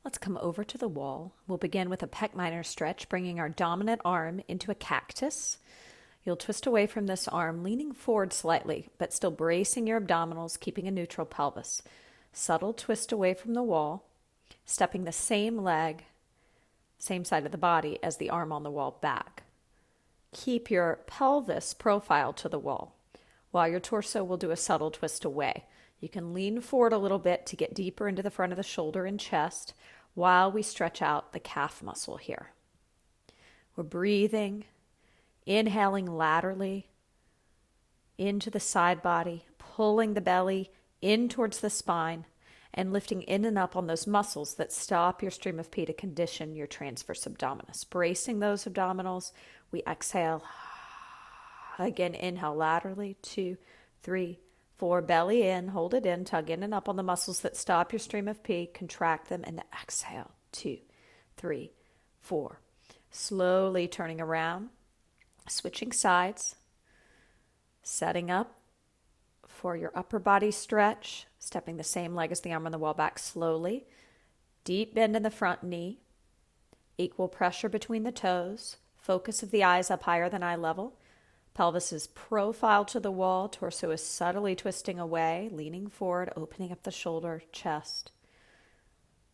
Let's come over to the wall. We'll begin with a pec minor stretch, bringing our dominant arm into a cactus. You'll twist away from this arm, leaning forward slightly, but still bracing your abdominals, keeping a neutral pelvis. Subtle twist away from the wall, stepping the same leg, same side of the body as the arm on the wall back. Keep your pelvis profile to the wall, while your torso will do a subtle twist away. You can lean forward a little bit to get deeper into the front of the shoulder and chest while we stretch out the calf muscle here. We're breathing, inhaling laterally into the side body, pulling the belly in towards the spine, and lifting in and up on those muscles that stop your stream of pee to condition your transverse abdominis. Bracing those abdominals, we exhale. Again, inhale laterally, 2, 3, 4, belly in, hold it in, tug in and up on the muscles that stop your stream of pee, contract them, and exhale, 2, 3, 4. Slowly turning around, switching sides, setting up for your upper body stretch, stepping the same leg as the arm on the wall back slowly. Deep bend in the front knee, equal pressure between the toes, focus of the eyes up higher than eye level. Pelvis is profile to the wall, torso is subtly twisting away, leaning forward, opening up the shoulder, chest.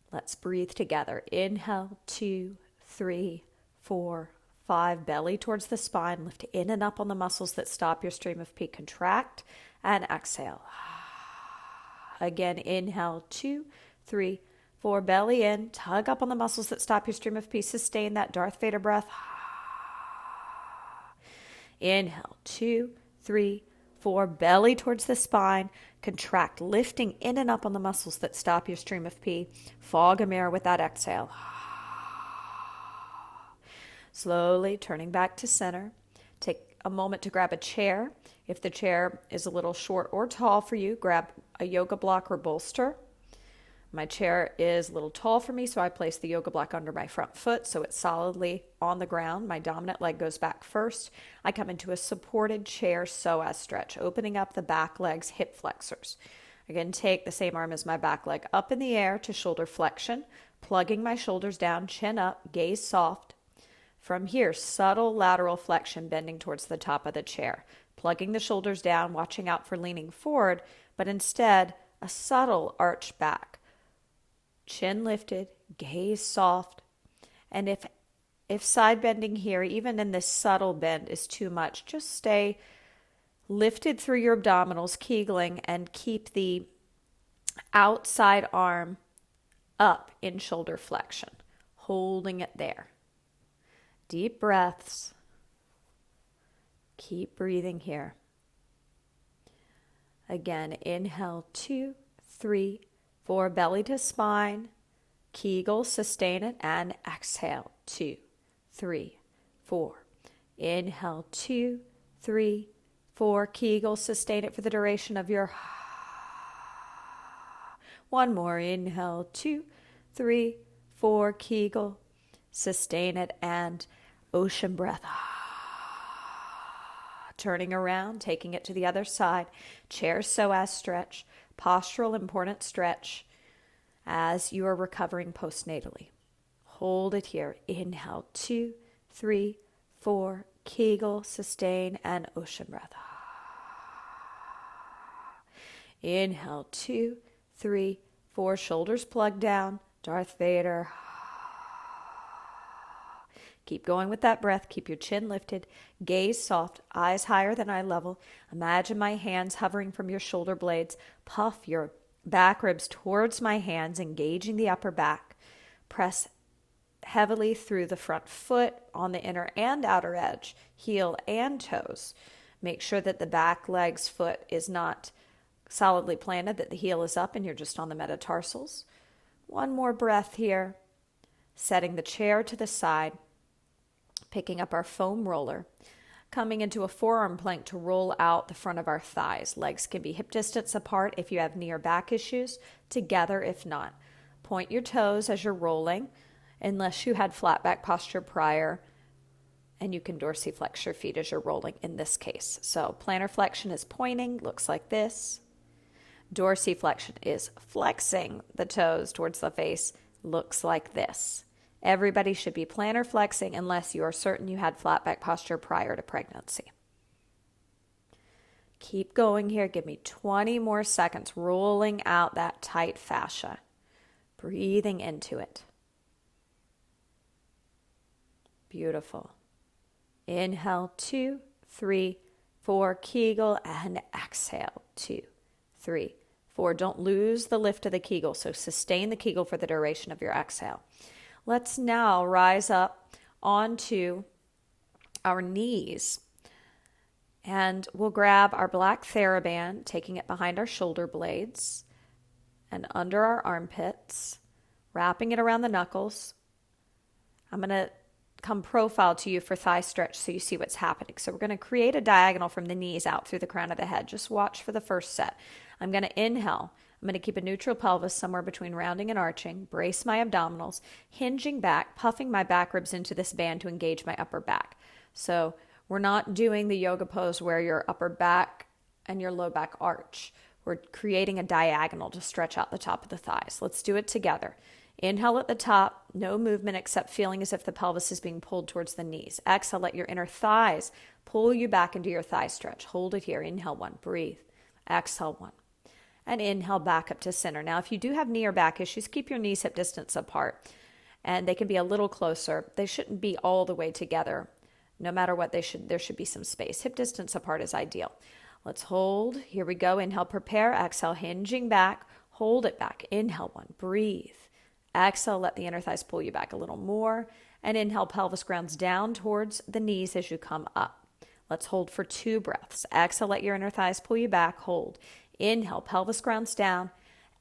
Let's breathe together. Inhale, 2, 3, 4, 5. Belly towards the spine, lift in and up on the muscles that stop your stream of pee. Contract and exhale. Again, inhale, 2, 3, 4. Belly in, tug up on the muscles that stop your stream of pee. Sustain that Darth Vader breath. Inhale, 2, 3, 4. Belly towards the spine. Contract, lifting in and up on the muscles that stop your stream of pee. Fog a mirror with that exhale. Slowly turning back to center. Take a moment to grab a chair. If the chair is a little short or tall for you, grab a yoga block or bolster. My chair is a little tall for me, so I place the yoga block under my front foot so it's solidly on the ground. My dominant leg goes back first. I come into a supported chair psoas stretch, opening up the back leg's hip flexors. Again, take the same arm as my back leg up in the air to shoulder flexion, plugging my shoulders down, chin up, gaze soft. From here, subtle lateral flexion, bending towards the top of the chair, plugging the shoulders down, watching out for leaning forward, but instead a subtle arch back. Chin lifted, gaze soft. And if side bending here, even in this subtle bend, is too much, just stay lifted through your abdominals, kegling, and keep the outside arm up in shoulder flexion, holding it there. Deep breaths. Keep breathing here. Again, inhale, 2, 3, 4, belly to spine, Kegel, sustain it, and exhale, 2, 3, 4. Inhale, 2, 3, 4, Kegel, sustain it for the duration of your. One more, inhale, 2, 3, 4, Kegel, sustain it, and ocean breath. Turning around, taking it to the other side, chair psoas stretch. Postural important stretch as you are recovering postnatally. Hold it here. Inhale, 2, 3, 4, Kegel, sustain, and ocean breath. Inhale, 2, 3, 4, shoulders plugged down, Darth Vader. Keep going with that breath. Keep your chin lifted, gaze soft, eyes higher than eye level. Imagine my hands hovering from your shoulder blades. Puff your back ribs towards my hands, engaging the upper back. Press heavily through the front foot on the inner and outer edge, heel and toes. Make sure that the back leg's foot is not solidly planted, that the heel is up and you're just on the metatarsals. One more breath here. Setting the chair to the side. Picking up our foam roller, coming into a forearm plank to roll out the front of our thighs. Legs can be hip distance apart if you have knee or back issues, together if not. Point your toes as you're rolling, unless you had flat back posture prior, and you can dorsiflex your feet as you're rolling in this case. So plantar flexion is pointing, looks like this. Dorsiflexion is flexing the toes towards the face, looks like this. Everybody should be plantar flexing unless you are certain you had flat back posture prior to pregnancy. Keep going here. Give me 20 more seconds, rolling out that tight fascia, breathing into it. Beautiful. Inhale, 2, 3, 4, Kegel, and exhale, 2, 3, 4. Don't lose the lift of the Kegel, so sustain the Kegel for the duration of your exhale. Let's now rise up onto our knees, and we'll grab our black Theraband, taking it behind our shoulder blades and under our armpits, wrapping it around the knuckles. I'm going to come profile to you for thigh stretch so you see what's happening. So we're going to create a diagonal from the knees out through the crown of the head. Just watch for the first set. I'm going to inhale. I'm going to keep a neutral pelvis somewhere between rounding and arching, brace my abdominals, hinging back, puffing my back ribs into this band to engage my upper back. So we're not doing the yoga pose where your upper back and your low back arch. We're creating a diagonal to stretch out the top of the thighs. Let's do it together. Inhale at the top, no movement except feeling as if the pelvis is being pulled towards the knees. Exhale, let your inner thighs pull you back into your thigh stretch. Hold it here. Inhale 1, breathe. Exhale 1. And inhale back up to center. Now, if you do have knee or back issues, keep your knees hip distance apart. And they can be a little closer. They shouldn't be all the way together. No matter what, there should be some space. Hip distance apart is ideal. Let's hold. Here we go. Inhale, prepare. Exhale, hinging back. Hold it back. Inhale 1, breathe. Exhale, let the inner thighs pull you back a little more. And inhale, pelvis grounds down towards the knees as you come up. Let's hold for 2 breaths. Exhale, let your inner thighs pull you back. Hold. Inhale, pelvis grounds down.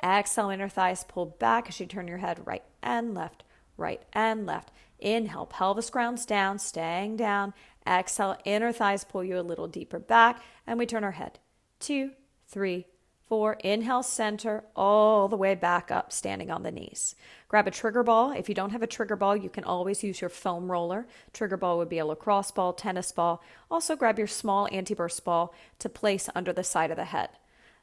Exhale, inner thighs pull back as you turn your head right and left, right and left. Inhale, pelvis grounds down, staying down. Exhale, inner thighs pull you a little deeper back. And we turn our head. 2, 3, 4. Inhale, center, all the way back up, standing on the knees. Grab a trigger ball. If you don't have a trigger ball, you can always use your foam roller. Trigger ball would be a lacrosse ball, tennis ball. Also grab your small anti-burst ball to place under the side of the head.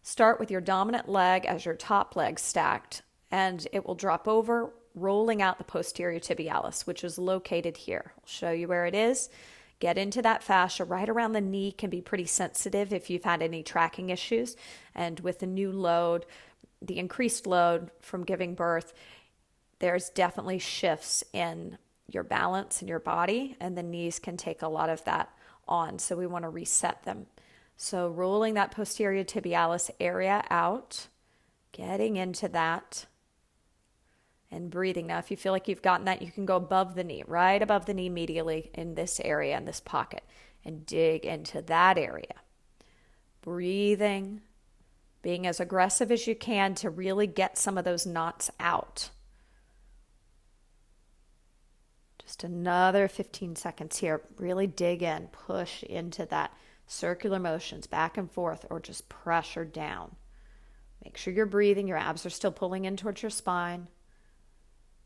Start with your dominant leg as your top leg stacked, and it will drop over, rolling out the posterior tibialis, which is located here. I'll show you where it is. Get into that fascia. Right around the knee can be pretty sensitive if you've had any tracking issues. And with the new load, the increased load from giving birth, there's definitely shifts in your balance in your body, and the knees can take a lot of that on. So we want to reset them. So rolling that posterior tibialis area out, getting into that, and breathing. Now, if you feel like you've gotten that, you can go above the knee, right above the knee medially in this area, in this pocket, and dig into that area. Breathing, being as aggressive as you can to really get some of those knots out. Just another 15 seconds here. Really dig in, push into that. Circular motions back and forth, or just pressure down. Make sure you're breathing. Your abs are still pulling in towards your spine.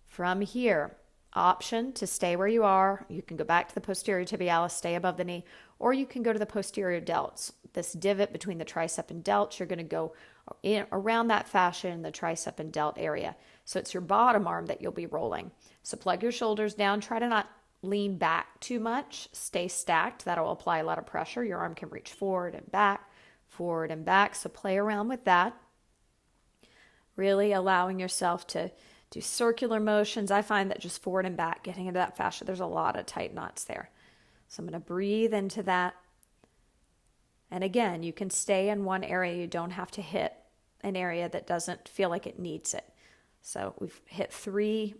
From here, option to stay where you are. You can go back to the posterior tibialis, stay above the knee, or you can go to the posterior delts. This divot between the tricep and delts, you're going to go around that fascia in the tricep and delt area. So it's your bottom arm that you'll be rolling. So plug your shoulders down. Try to not lean back too much. Stay stacked. That'll apply a lot of pressure. Your arm can reach forward and back, forward and back. So play around with that. Really allowing yourself to do circular motions. I find that just forward and back, getting into that fascia, there's a lot of tight knots there. So I'm going to breathe into that. And again, you can stay in one area. You don't have to hit an area that doesn't feel like it needs it. So we've hit 3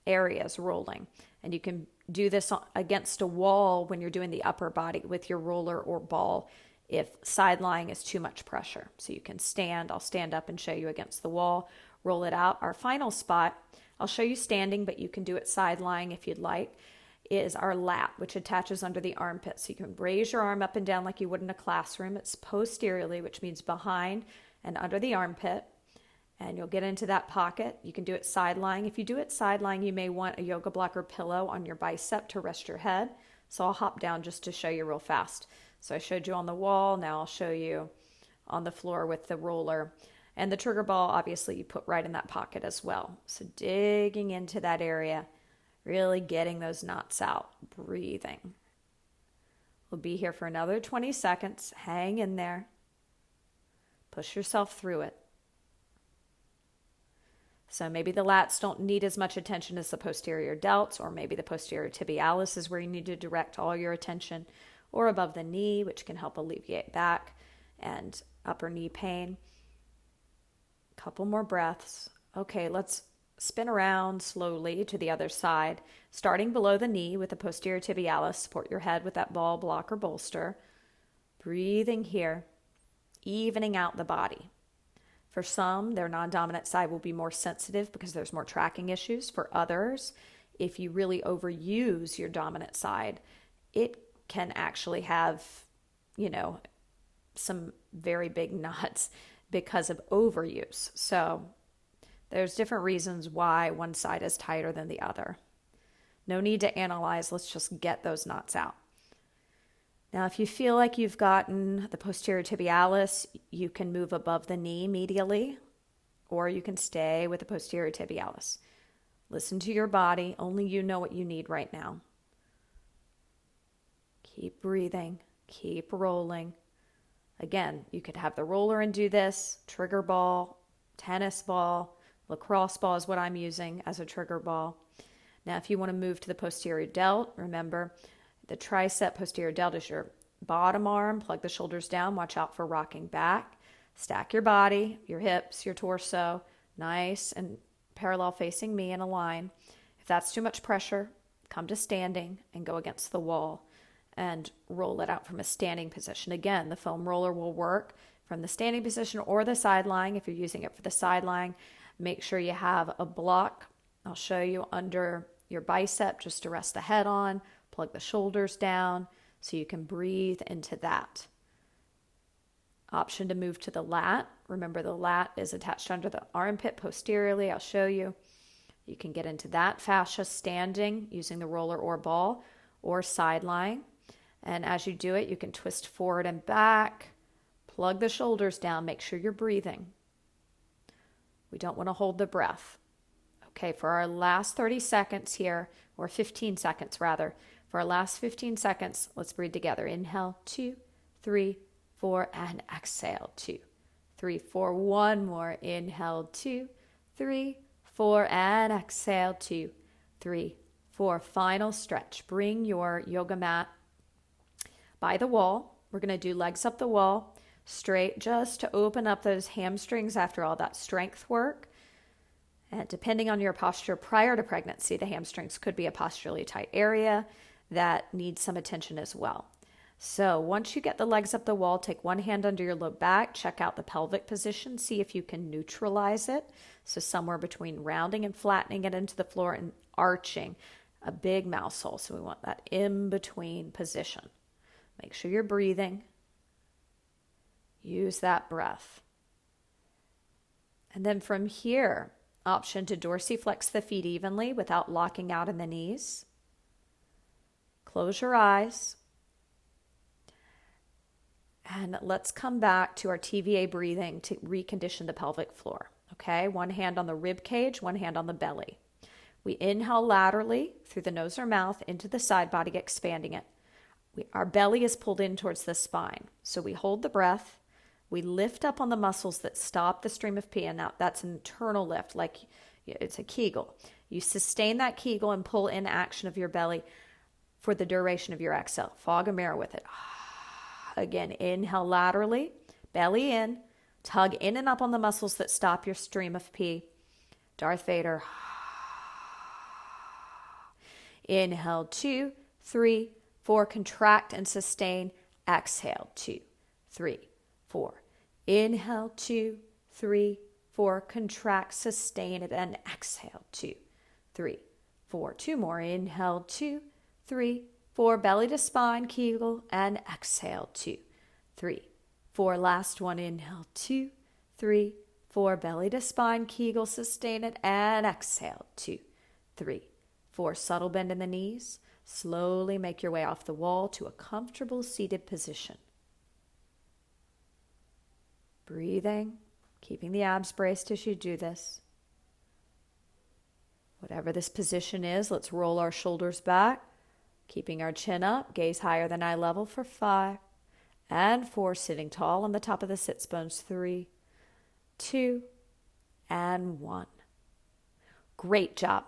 areas rolling. And you can do this against a wall when you're doing the upper body with your roller or ball if side lying is too much pressure. So you can stand. I'll stand up and show you against the wall. Roll it out. Our final spot, I'll show you standing, but you can do it side lying if you'd like, is our lat, which attaches under the armpit. So you can raise your arm up and down like you would in a classroom. It's posteriorly, which means behind and under the armpit. And you'll get into that pocket. You can do it side lying. If you do it side lying, you may want a yoga block or pillow on your bicep to rest your head. So I'll hop down just to show you real fast. So I showed you on the wall. Now I'll show you on the floor with the roller. And the trigger ball, obviously, you put right in that pocket as well. So digging into that area, really getting those knots out, breathing. We'll be here for another 20 seconds. Hang in there. Push yourself through it. So maybe the lats don't need as much attention as the posterior delts, or maybe the posterior tibialis is where you need to direct all your attention, or above the knee, which can help alleviate back and upper knee pain. Couple more breaths. Okay, let's spin around slowly to the other side, starting below the knee with the posterior tibialis. Support your head with that ball, block, or bolster. Breathing here, evening out the body. For some, their non-dominant side will be more sensitive because there's more tracking issues. For others, if you really overuse your dominant side, it can actually have, some very big knots because of overuse. So there's different reasons why one side is tighter than the other. No need to analyze. Let's just get those knots out. Now, if you feel like you've gotten the posterior tibialis, you can move above the knee medially, or you can stay with the posterior tibialis. Listen to your body. Only you know what you need right now. Keep breathing. Keep rolling. Again, you could have the roller and do this, trigger ball, tennis ball, lacrosse ball is what I'm using as a trigger ball. Now, if you want to move to the posterior delt, remember, the tricep posterior delt is your bottom arm. Plug the shoulders down. Watch out for rocking back. Stack your body, your hips, your torso, nice and parallel facing me in a line. If that's too much pressure, come to standing and go against the wall and roll it out from a standing position. Again, the foam roller will work from the standing position or the side lying. If you're using it for the side lying, make sure you have a block. I'll show you under your bicep just to rest the head on. Plug the shoulders down so you can breathe into that. Option to move to the lat. Remember, the lat is attached under the armpit posteriorly. I'll show you. You can get into that fascia standing using the roller or ball or side lying. And as you do it, you can twist forward and back. Plug the shoulders down. Make sure you're breathing. We don't want to hold the breath. Okay, for our last 30 seconds here, or 15 seconds rather, for our last 15 seconds, let's breathe together. Inhale, 2, 3, 4, and exhale, 2, 3, 4. One more. Inhale, 2, 3, 4, and exhale, 2, 3, 4. Final stretch. Bring your yoga mat by the wall. We're going to do legs up the wall, straight, just to open up those hamstrings after all that strength work. And depending on your posture prior to pregnancy, the hamstrings could be a posturally tight area that needs some attention as well. So once you get the legs up the wall, take one hand under your low back, check out the pelvic position, see if you can neutralize it. So somewhere between rounding and flattening it into the floor and arching, a big mouse hole. So we want that in-between position. Make sure you're breathing. Use that breath. And then from here, option to dorsiflex the feet evenly without locking out in the knees. Close your eyes. And let's come back to our TVA breathing to recondition the pelvic floor. Okay, one hand on the rib cage, one hand on the belly. We inhale laterally through the nose or mouth into the side body, expanding it. Our belly is pulled in towards the spine. So we hold the breath. We lift up on the muscles that stop the stream of pee. And now that's an internal lift, like it's a Kegel. You sustain that Kegel and pull in action of your belly for the duration of your exhale. Fog a mirror with it. Again, inhale laterally, belly in, tug in and up on the muscles that stop your stream of pee. Darth Vader. Inhale, 2, 3, 4, contract and sustain. Exhale, 2, 3, 4. Inhale, 2, 3, 4, contract, sustain it, and exhale, 2, 3, 4. Two more. Inhale, 2, 3, 4, belly to spine, Kegel, and exhale, 2, 3, 4. Last one. Inhale, 2, 3, 4, belly to spine, Kegel, sustain it, and exhale, 2, 3, 4. Subtle bend in the knees. Slowly make your way off the wall to a comfortable seated position. Breathing. Keep Keeping the abs braced as you do this. Whatever this position is, let's roll our shoulders back, keeping our chin up, gaze higher than eye level for 5 and 4, sitting tall on the top of the sits bones, 3, 2, and 1. Great job.